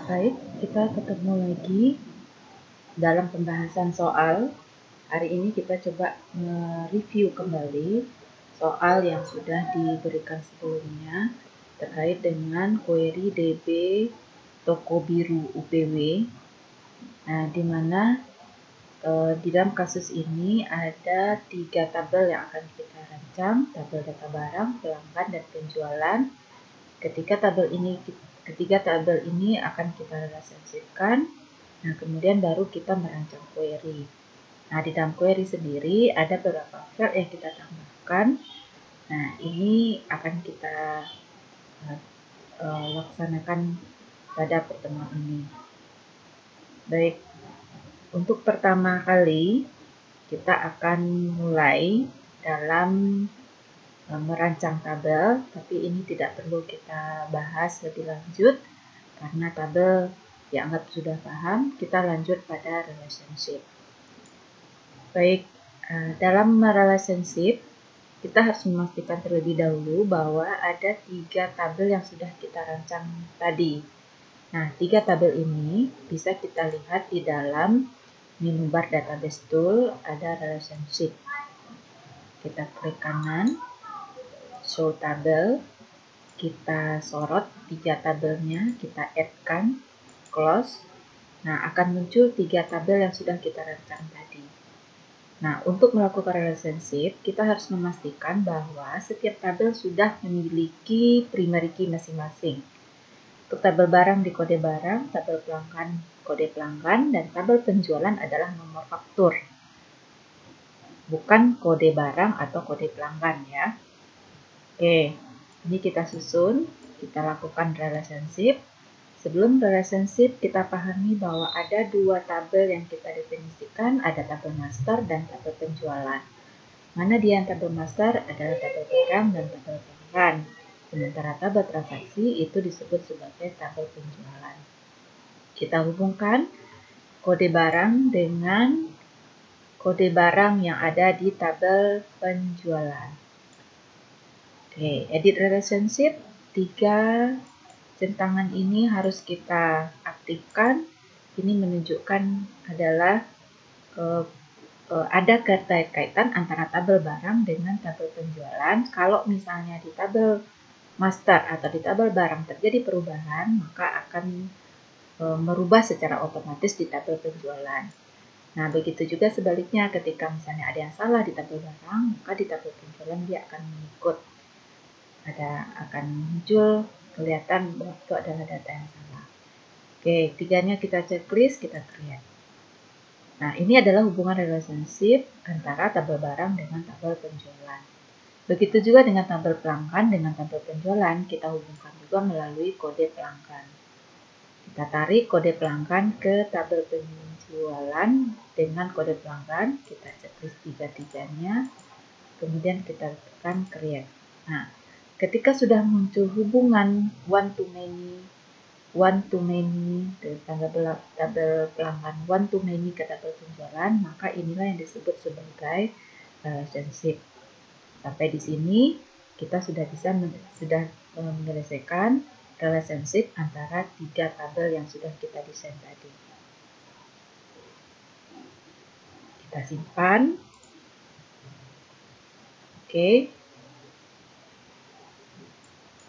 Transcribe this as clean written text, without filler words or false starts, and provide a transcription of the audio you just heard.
Baik, kita ketemu lagi dalam pembahasan soal. Hari ini kita coba mereview kembali soal yang sudah diberikan sebelumnya terkait dengan query DB toko biru UPW. Nah, di mana di dalam kasus ini ada 3 tabel yang akan kita rancang: tabel data barang, pelanggan, dan penjualan. Ketiga tabel ini akan kita relationshipkan. Nah, kemudian baru kita merancang query. Nah, di dalam query sendiri ada beberapa file yang kita tambahkan. Nah, ini akan kita laksanakan pada pertemuan ini. Baik, untuk pertama kali kita akan mulai dalam merancang tabel, tapi ini tidak perlu kita bahas lebih lanjut karena tabel dianggap sudah paham. Kita lanjut pada relationship. Baik, dalam relationship kita harus memastikan terlebih dahulu bahwa ada 3 tabel yang sudah kita rancang tadi. Nah, 3 tabel ini bisa kita lihat di dalam menu bar database tool, ada relationship. Kita klik kanan, show tabel, kita sorot 3 tabelnya, kita add-kan, close. Nah, akan muncul 3 tabel yang sudah kita rancang tadi. Nah, untuk melakukan relationship, kita harus memastikan bahwa setiap tabel sudah memiliki primary key masing-masing. Untuk tabel barang di kode barang, tabel pelanggan kode pelanggan, dan tabel penjualan adalah nomor faktur, bukan kode barang atau kode pelanggan ya. Oke, ini kita susun, kita lakukan relationship. Sebelum relationship, kita pahami bahwa ada 2 tabel yang kita definisikan, ada tabel master dan tabel penjualan. Mana dia yang tabel master adalah tabel barang dan tabel pelanggan. Sementara tabel transaksi itu disebut sebagai tabel penjualan. Kita hubungkan kode barang dengan kode barang yang ada di tabel penjualan. Oke, edit relationship, 3 centangan ini harus kita aktifkan. Ini menunjukkan adalah ada keterkaitan antara tabel barang dengan tabel penjualan. Kalau misalnya di tabel master atau di tabel barang terjadi perubahan, maka akan merubah secara otomatis di tabel penjualan. Nah, begitu juga sebaliknya, ketika misalnya ada yang salah di tabel barang, maka di tabel penjualan dia akan mengikut. Akan muncul kelihatan bahwa itu adalah data yang salah. Oke, 3-nya kita checklist, kita create. Nah, ini adalah hubungan relationship antara tabel barang dengan tabel penjualan. Begitu juga dengan tabel pelanggan dengan tabel penjualan, kita hubungkan juga melalui kode pelanggan. Kita tarik kode pelanggan ke tabel penjualan dengan kode pelanggan, kita checklist 3-3-nya, kemudian kita tekan create. Nah, ketika sudah muncul hubungan one to many dari tabel pelanggan one to many ke tabel penjualan, maka inilah yang disebut sebagai relationship. Sampai di sini kita sudah menyelesaikan relationship antara 3 tabel yang sudah kita desain tadi. Kita simpan. Oke,